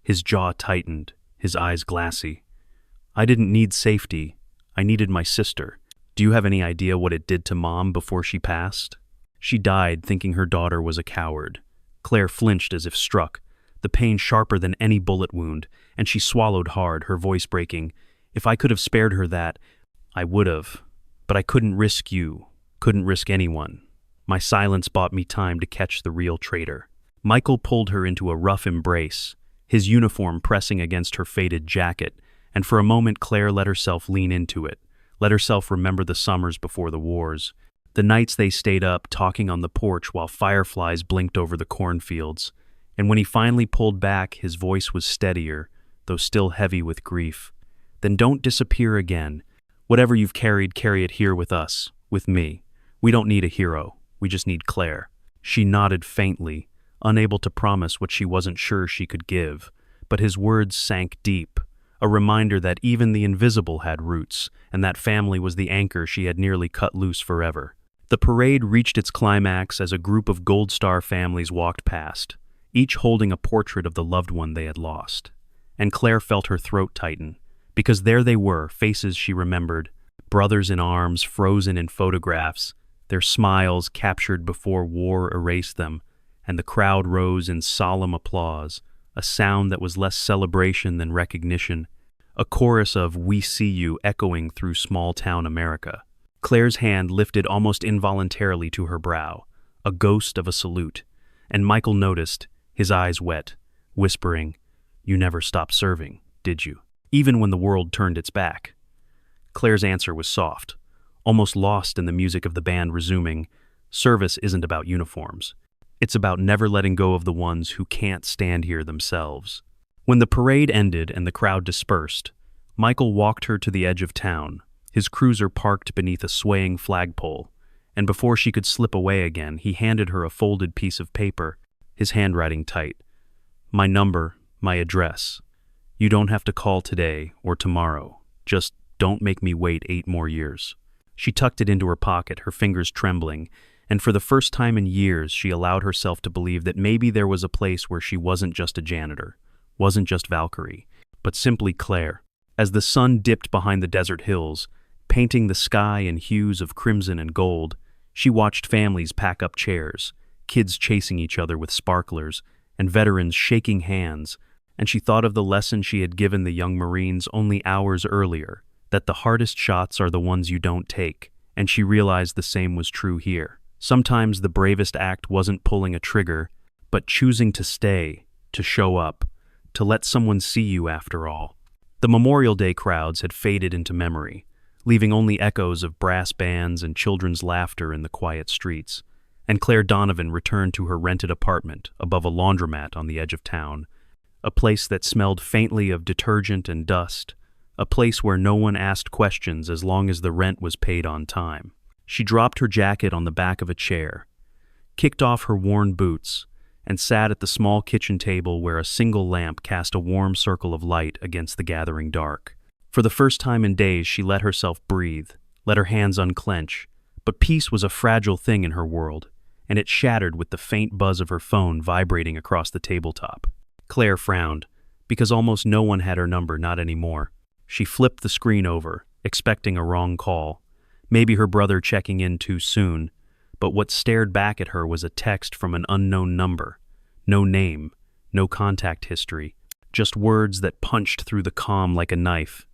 His jaw tightened, his eyes glassy. "I didn't need safety. I needed my sister. Do you have any idea what it did to Mom before she passed? She died thinking her daughter was a coward." Claire flinched as if struck, the pain sharper than any bullet wound, and she swallowed hard, her voice breaking. "If I could have spared her that, I would have. But I couldn't risk you, couldn't risk anyone. My silence bought me time to catch the real traitor." Michael pulled her into a rough embrace, his uniform pressing against her faded jacket, and for a moment Claire let herself lean into it, let herself remember the summers before the wars, the nights they stayed up talking on the porch while fireflies blinked over the cornfields. And when he finally pulled back, his voice was steadier, though still heavy with grief. "Then don't disappear again. Whatever you've carried, carry it here with us, with me. We don't need a hero. We just need Claire." She nodded faintly, unable to promise what she wasn't sure she could give, but his words sank deep, a reminder that even the invisible had roots, and that family was the anchor she had nearly cut loose forever. The parade reached its climax as a group of Gold Star families walked past, each holding a portrait of the loved one they had lost. And Claire felt her throat tighten, because there they were, faces she remembered, brothers in arms frozen in photographs, their smiles captured before war erased them, and the crowd rose in solemn applause, a sound that was less celebration than recognition, a chorus of "We see you" echoing through small-town America. Claire's hand lifted almost involuntarily to her brow, a ghost of a salute, and Michael noticed, his eyes wet, whispering, "You never stopped serving, did you? Even when the world turned its back." Claire's answer was soft, almost lost in the music of the band resuming. Service isn't about uniforms. It's about never letting go of the ones who can't stand here themselves. When the parade ended and the crowd dispersed, Michael walked her to the edge of town, his cruiser parked beneath a swaying flagpole, and before she could slip away again, he handed her a folded piece of paper, his handwriting tight. "My number, my address. You don't have to call today or tomorrow. Just don't make me wait 8 more years." She tucked it into her pocket, her fingers trembling, and for the first time in years she allowed herself to believe that maybe there was a place where she wasn't just a janitor, wasn't just Valkyrie, but simply Claire. As the sun dipped behind the desert hills, painting the sky in hues of crimson and gold, she watched families pack up chairs, kids chasing each other with sparklers, and veterans shaking hands, and she thought of the lesson she had given the young Marines only hours earlier, that the hardest shots are the ones you don't take, and she realized the same was true here. Sometimes the bravest act wasn't pulling a trigger, but choosing to stay, to show up, to let someone see you after all. The Memorial Day crowds had faded into memory, leaving only echoes of brass bands and children's laughter in the quiet streets, and Claire Donovan returned to her rented apartment above a laundromat on the edge of town, a place that smelled faintly of detergent and dust, a place where no one asked questions as long as the rent was paid on time. She dropped her jacket on the back of a chair, kicked off her worn boots, and sat at the small kitchen table where a single lamp cast a warm circle of light against the gathering dark. For the first time in days, she let herself breathe, let her hands unclench, but peace was a fragile thing in her world, and it shattered with the faint buzz of her phone vibrating across the tabletop. Claire frowned, because almost no one had her number, not anymore. She flipped the screen over, expecting a wrong call, Maybe her brother checking in too soon, but what stared back at her was a text from an unknown number. No name, no contact history, just words that punched through the calm like a knife.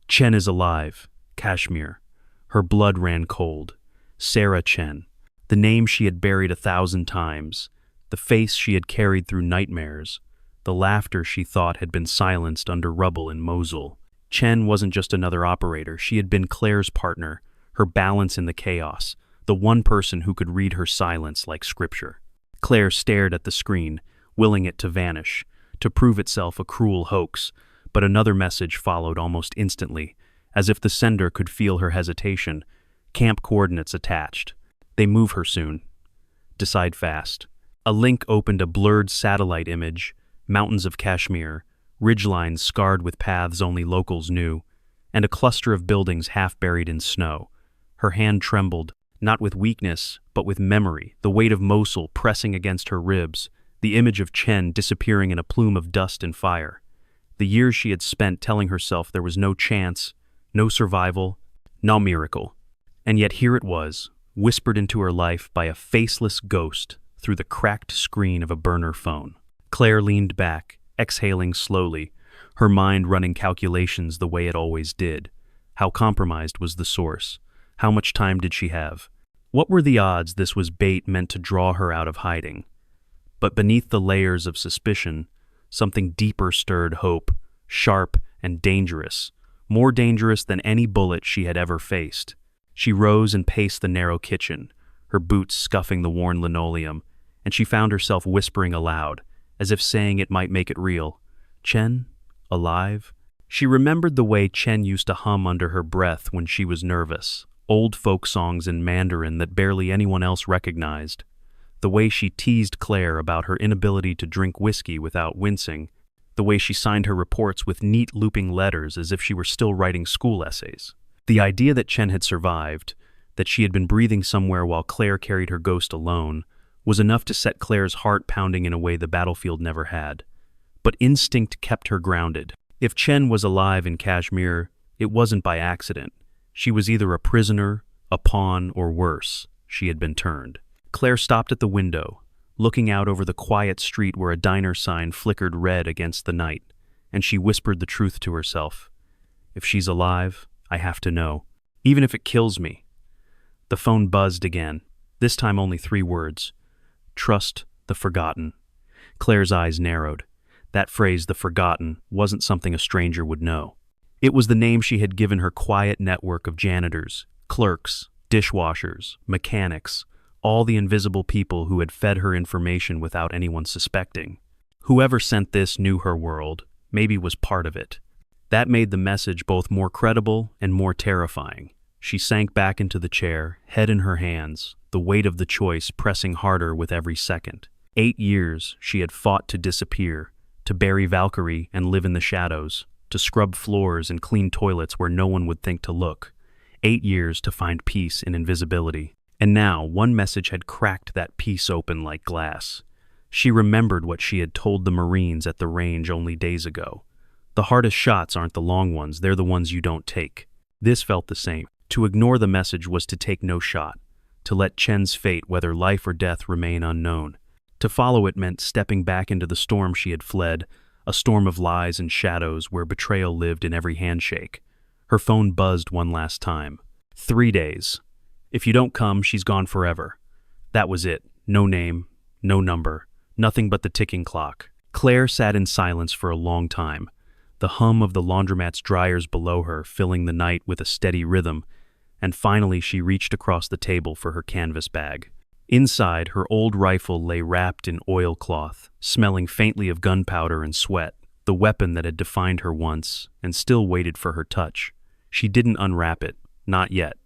Chen is alive. Kashmir. Her blood ran cold. Sarah Chen. The name she had buried 1,000 times. The face she had carried through nightmares. The laughter she thought had been silenced under rubble in Mosul. Chen wasn't just another operator. She had been Claire's partner, her balance in the chaos, the one person who could read her silence like scripture. Claire stared at the screen, willing it to vanish, to prove itself a cruel hoax, but another message followed almost instantly, as if the sender could feel her hesitation. Camp coordinates attached. They move her soon. Decide fast. A link opened a blurred satellite image, mountains of Kashmir, ridgelines scarred with paths only locals knew, and a cluster of buildings half buried in snow. Her hand trembled, not with weakness, but with memory, the weight of Mosul pressing against her ribs, the image of Chen disappearing in a plume of dust and fire. The years she had spent telling herself there was no chance, no survival, no miracle. And yet here it was, whispered into her life by a faceless ghost through the cracked screen of a burner phone. Claire leaned back, exhaling slowly, her mind running calculations the way it always did. How compromised was the source? How much time did she have? What were the odds this was bait meant to draw her out of hiding? But beneath the layers of suspicion, something deeper stirred hope, sharp and dangerous, more dangerous than any bullet she had ever faced. She rose and paced the narrow kitchen, her boots scuffing the worn linoleum, and she found herself whispering aloud, as if saying it might make it real. Chen? Alive? She remembered the way Chen used to hum under her breath when she was nervous, old folk songs in Mandarin that barely anyone else recognized. The way she teased Claire about her inability to drink whiskey without wincing, the way she signed her reports with neat looping letters as if she were still writing school essays. The idea that Chen had survived, that she had been breathing somewhere while Claire carried her ghost alone, was enough to set Claire's heart pounding in a way the battlefield never had. But instinct kept her grounded. If Chen was alive in Kashmir, it wasn't by accident. She was either a prisoner, a pawn, or worse, she had been turned. Claire stopped at the window, looking out over the quiet street where a diner sign flickered red against the night, and she whispered the truth to herself. If she's alive, I have to know, even if it kills me. The phone buzzed again, this time only 3 words. Trust the forgotten. Claire's eyes narrowed. That phrase, the forgotten, wasn't something a stranger would know. It was the name she had given her quiet network of janitors, clerks, dishwashers, mechanics, all the invisible people who had fed her information without anyone suspecting. Whoever sent this knew her world, maybe was part of it. That made the message both more credible and more terrifying. She sank back into the chair, head in her hands, the weight of the choice pressing harder with every second. 8 years she had fought to disappear, to bury Valkyrie and live in the shadows, to scrub floors and clean toilets where no one would think to look. 8 years to find peace in invisibility. And now one message had cracked that peace open like glass. She remembered what she had told the Marines at the range only days ago. The hardest shots aren't the long ones, they're the ones you don't take. This felt the same. To ignore the message was to take no shot, to let Chen's fate, whether life or death, remain unknown. To follow it meant stepping back into the storm she had fled, a storm of lies and shadows where betrayal lived in every handshake. Her phone buzzed one last time. 3 days. If you don't come, she's gone forever. That was it. No name, no number, nothing but the ticking clock. Claire sat in silence for a long time, the hum of the laundromat's dryers below her filling the night with a steady rhythm, and finally she reached across the table for her canvas bag. Inside, her old rifle lay wrapped in oilcloth, smelling faintly of gunpowder and sweat, the weapon that had defined her once and still waited for her touch. She didn't unwrap it, not yet.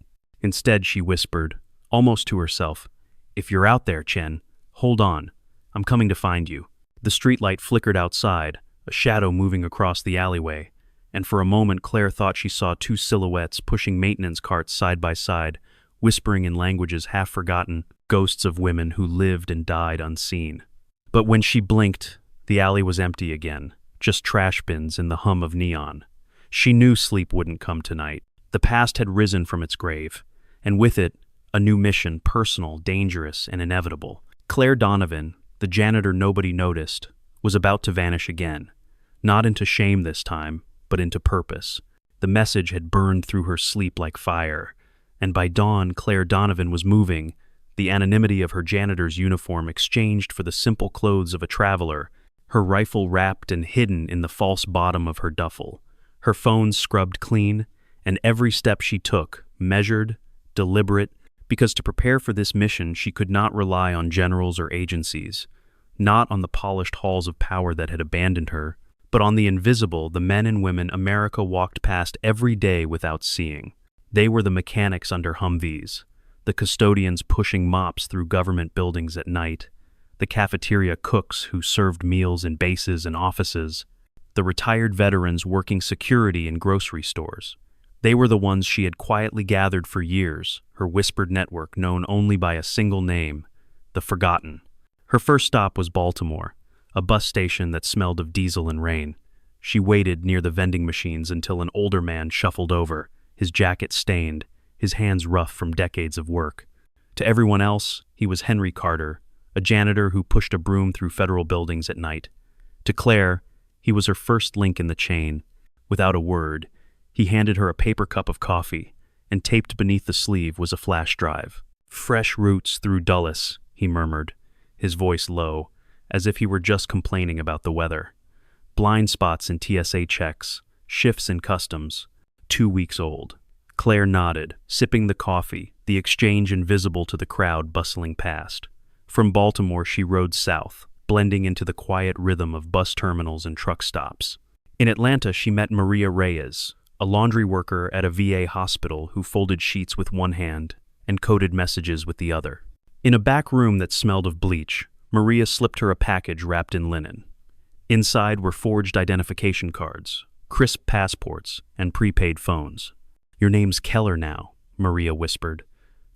Instead, she whispered, almost to herself, "If you're out there, Chen, hold on. I'm coming to find you." The streetlight flickered outside, a shadow moving across the alleyway, and for a moment Claire thought she saw 2 silhouettes pushing maintenance carts side by side, whispering in languages half forgotten, ghosts of women who lived and died unseen. But when she blinked, the alley was empty again, just trash bins and the hum of neon. She knew sleep wouldn't come tonight. The past had risen from its grave. and with it, a new mission, personal, dangerous, and inevitable. Claire Donovan, the janitor nobody noticed, was about to vanish again, not into shame this time, but into purpose. The message had burned through her sleep like fire, and by dawn Claire Donovan was moving, the anonymity of her janitor's uniform exchanged for the simple clothes of a traveler, her rifle wrapped and hidden in the false bottom of her duffel, her phone scrubbed clean, and every step she took, measured, deliberate, because to prepare for this mission she could not rely on generals or agencies, not on the polished halls of power that had abandoned her, but on the invisible, the men and women America walked past every day without seeing. They were the mechanics under Humvees, the custodians pushing mops through government buildings at night, the cafeteria cooks who served meals in bases and offices, the retired veterans working security in grocery stores. They were the ones she had quietly gathered for years, her whispered network known only by a single name, the Forgotten. Her first stop was Baltimore, a bus station that smelled of diesel and rain. She waited near the vending machines until an older man shuffled over, his jacket stained, his hands rough from decades of work. To everyone else, he was Henry Carter, a janitor who pushed a broom through federal buildings at night. To Claire, he was her first link in the chain. Without a word, he handed her a paper cup of coffee, and taped beneath the sleeve was a flash drive. "Fresh routes through Dulles," he murmured, his voice low, as if he were just complaining about the weather. "Blind spots in TSA checks, shifts in customs, 2 weeks old." Claire nodded, sipping the coffee, the exchange invisible to the crowd bustling past. From Baltimore she rode south, blending into the quiet rhythm of bus terminals and truck stops. In Atlanta she met Maria Reyes, a laundry worker at a VA hospital who folded sheets with one hand and coded messages with the other. In a back room that smelled of bleach, Maria slipped her a package wrapped in linen. Inside were forged identification cards, crisp passports, and prepaid phones. "Your name's Keller now," Maria whispered.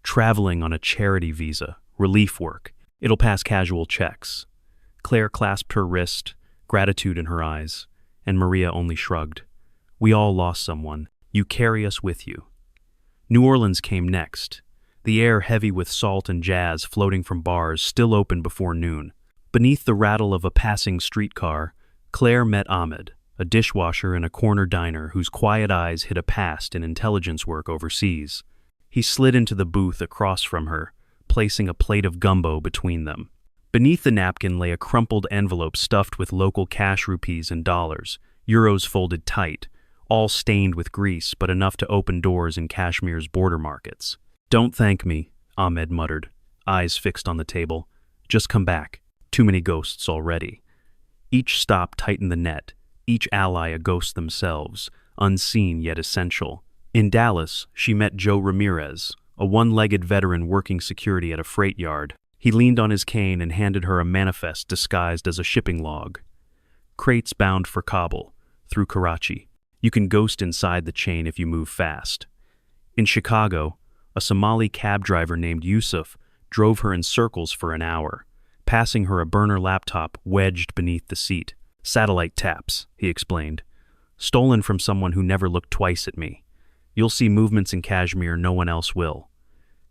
"Traveling on a charity visa, relief work. It'll pass casual checks." Claire clasped her wrist, gratitude in her eyes, and Maria only shrugged. "We all lost someone. You carry us with you." New Orleans came next, the air heavy with salt and jazz floating from bars still open before noon. Beneath the rattle of a passing streetcar, Claire met Ahmed, a dishwasher in a corner diner whose quiet eyes hid a past in intelligence work overseas. He slid into the booth across from her, placing a plate of gumbo between them. Beneath the napkin lay a crumpled envelope stuffed with local cash rupees and dollars, euros folded tight, all stained with grease but enough to open doors in Kashmir's border markets. "Don't thank me," Ahmed muttered, eyes fixed on the table. "Just come back. Too many ghosts already." Each stop tightened the net, each ally a ghost themselves, unseen yet essential. In Dallas, she met Joe Ramirez, a one-legged veteran working security at a freight yard. He leaned on his cane and handed her a manifest disguised as a shipping log. "Crates bound for Kabul, through Karachi. You can ghost inside the chain if you move fast." In Chicago, a Somali cab driver named Yusuf drove her in circles for an hour, passing her a burner laptop wedged beneath the seat. "Satellite taps," he explained. "Stolen from someone who never looked twice at me. You'll see movements in Kashmir no one else will."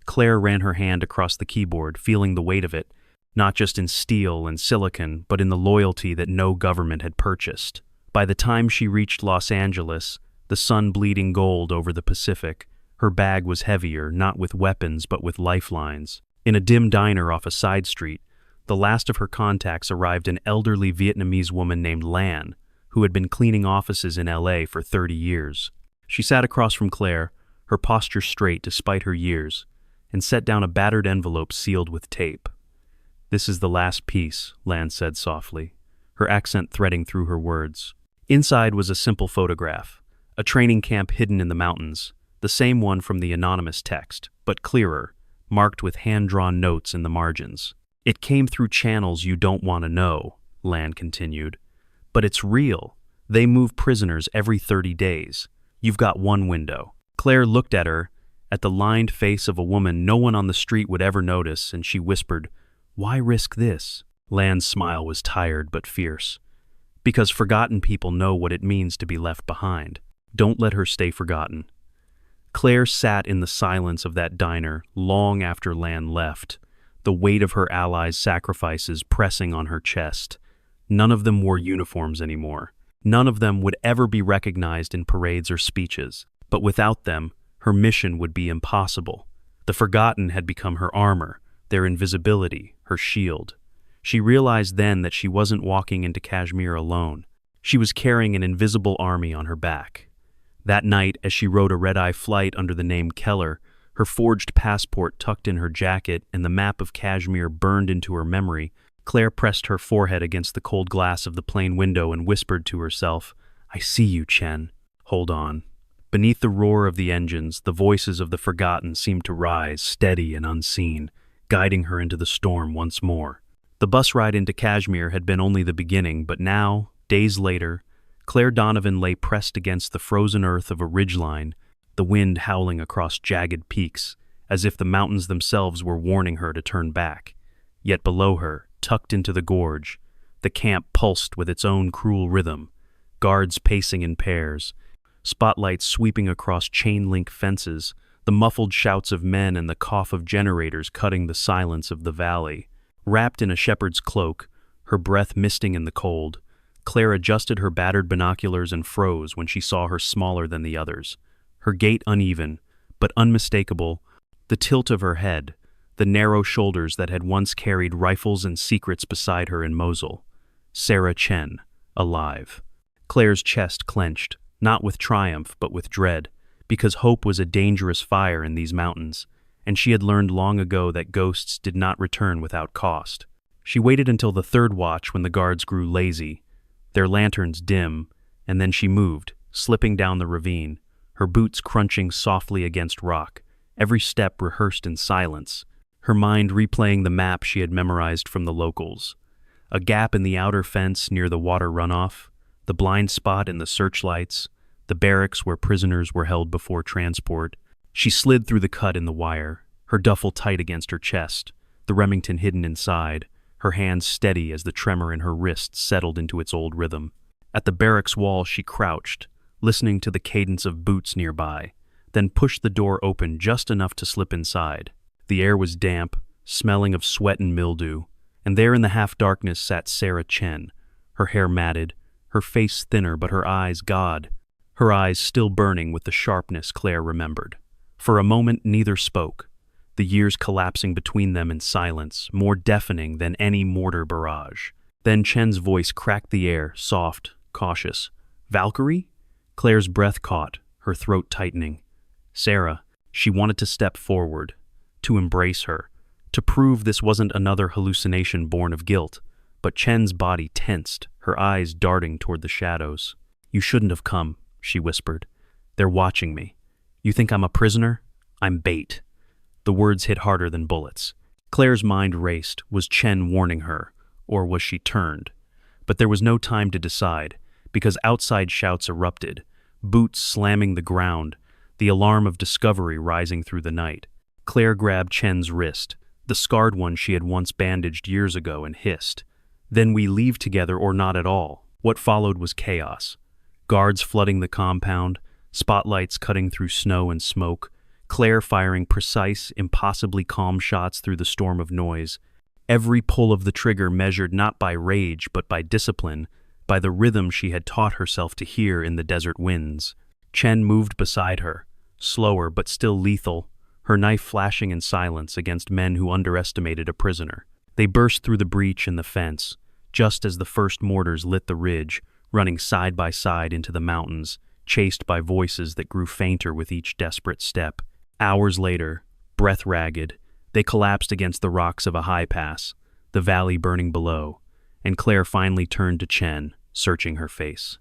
Claire ran her hand across the keyboard, feeling the weight of it, not just in steel and silicon, but in the loyalty that no government had purchased. By the time she reached Los Angeles, the sun bleeding gold over the Pacific, her bag was heavier, not with weapons but with lifelines. In a dim diner off a side street, the last of her contacts arrived an elderly Vietnamese woman named Lan, who had been cleaning offices in LA for 30 years. She sat across from Claire, her posture straight despite her years, and set down a battered envelope sealed with tape. "This is the last piece," Lan said softly, her accent threading through her words. Inside was a simple photograph, a training camp hidden in the mountains, the same one from the anonymous text, but clearer, marked with hand-drawn notes in the margins. "It came through channels you don't want to know," Lan continued. "But it's real. They move prisoners every 30 days. You've got one window." Claire looked at her, at the lined face of a woman no one on the street would ever notice, and she whispered, "Why risk this?" Lan's smile was tired but fierce. "Because forgotten people know what it means to be left behind. Don't let her stay forgotten." Claire sat in the silence of that diner long after Lan left, the weight of her allies' sacrifices pressing on her chest. None of them wore uniforms anymore. None of them would ever be recognized in parades or speeches. But without them, her mission would be impossible. The Forgotten had become her armor, their invisibility, her shield. She realized then that she wasn't walking into Kashmir alone. She was carrying an invisible army on her back. That night, as she rode a red-eye flight under the name Keller, her forged passport tucked in her jacket and the map of Kashmir burned into her memory, Claire pressed her forehead against the cold glass of the plane window and whispered to herself, "I see you, Chen. Hold on." Beneath the roar of the engines, the voices of the Forgotten seemed to rise, steady and unseen, guiding her into the storm once more. The bus ride into Kashmir had been only the beginning, but now, days later, Claire Donovan lay pressed against the frozen earth of a ridgeline, the wind howling across jagged peaks, as if the mountains themselves were warning her to turn back. Yet below her, tucked into the gorge, the camp pulsed with its own cruel rhythm, guards pacing in pairs, spotlights sweeping across chain-link fences, the muffled shouts of men and the cough of generators cutting the silence of the valley. Wrapped in a shepherd's cloak, her breath misting in the cold, Claire adjusted her battered binoculars and froze when she saw her smaller than the others. Her gait uneven, but unmistakable, the tilt of her head, the narrow shoulders that had once carried rifles and secrets beside her in Mosul. Sarah Chen, alive. Claire's chest clenched, not with triumph but with dread, because hope was a dangerous fire in these mountains, and she had learned long ago that ghosts did not return without cost. She waited until the third watch when the guards grew lazy, their lanterns dim, and then she moved, slipping down the ravine, her boots crunching softly against rock, every step rehearsed in silence, her mind replaying the map she had memorized from the locals. A gap in the outer fence near the water runoff, the blind spot in the searchlights, the barracks where prisoners were held before transport. She slid through the cut in the wire, her duffel tight against her chest, the Remington hidden inside, her hands steady as the tremor in her wrists settled into its old rhythm. At the barracks wall she crouched, listening to the cadence of boots nearby, then pushed the door open just enough to slip inside. The air was damp, smelling of sweat and mildew, and there in the half-darkness sat Sarah Chen, her hair matted, her face thinner but her eyes God, her eyes still burning with the sharpness Claire remembered. For a moment neither spoke, the years collapsing between them in silence, more deafening than any mortar barrage. Then Chen's voice cracked the air, soft, cautious. "Valkyrie?" Claire's breath caught, her throat tightening. Sarah, she wanted to step forward, to embrace her, to prove this wasn't another hallucination born of guilt, but Chen's body tensed, her eyes darting toward the shadows. "You shouldn't have come," she whispered. "They're watching me. You think I'm a prisoner? I'm bait." The words hit harder than bullets. Claire's mind raced. Was Chen warning her, or was she turned? But there was no time to decide, because outside shouts erupted, boots slamming the ground, the alarm of discovery rising through the night. Claire grabbed Chen's wrist, the scarred one she had once bandaged years ago, and hissed, "Then we leave together or not at all." What followed was chaos. Guards flooding the compound, spotlights cutting through snow and smoke, Claire firing precise, impossibly calm shots through the storm of noise. Every pull of the trigger measured not by rage but by discipline, by the rhythm she had taught herself to hear in the desert winds. Chen moved beside her, slower but still lethal, her knife flashing in silence against men who underestimated a prisoner. They burst through the breach in the fence, just as the first mortars lit the ridge, running side by side into the mountains, chased by voices that grew fainter with each desperate step. Hours later, breath ragged, they collapsed against the rocks of a high pass, the valley burning below, and Claire finally turned to Chen, searching her face.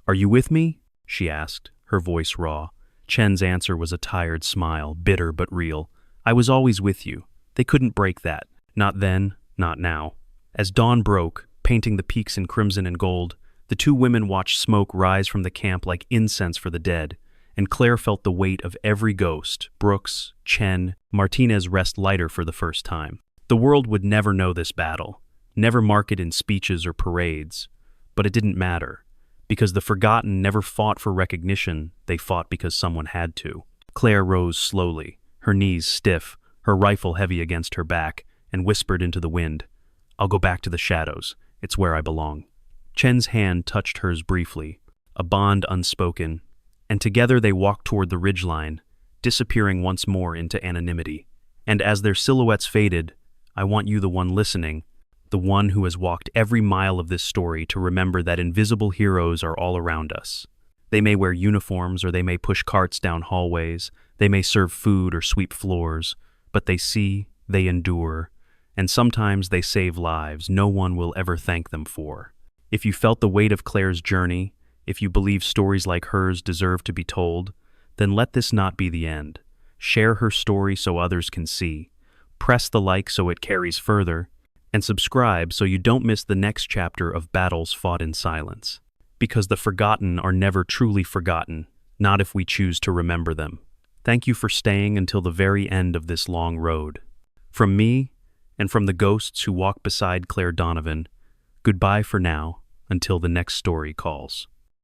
"Are you with me?" she asked, her voice raw. Chen's answer was a tired smile, bitter but real. "I was always with you. They couldn't break that. Not then, not now." As dawn broke, painting the peaks in crimson and gold, the two women watched smoke rise from the camp like incense for the dead, and Claire felt the weight of every ghost. Brooks, Chen, Martinez rest lighter for the first time. The world would never know this battle, never mark it in speeches or parades, but it didn't matter, because the Forgotten never fought for recognition, they fought because someone had to. Claire rose slowly, her knees stiff, her rifle heavy against her back, and whispered into the wind, "I'll go back to the shadows. It's where I belong." Chen's hand touched hers briefly, a bond unspoken, and together they walked toward the ridgeline, disappearing once more into anonymity. And as their silhouettes faded, I want you, the one listening, the one who has walked every mile of this story, to remember that invisible heroes are all around us. They may wear uniforms, or they may push carts down hallways, they may serve food or sweep floors, but they see, they endure, and sometimes they save lives no one will ever thank them for. If you felt the weight of Claire's journey, if you believe stories like hers deserve to be told, then let this not be the end. Share her story so others can see. Press the like so it carries further, and subscribe so you don't miss the next chapter of battles fought in silence. Because the forgotten are never truly forgotten, not if we choose to remember them. Thank you for staying until the very end of this long road. From me, and from the ghosts who walk beside Claire Donovan, goodbye for now, until the next story calls.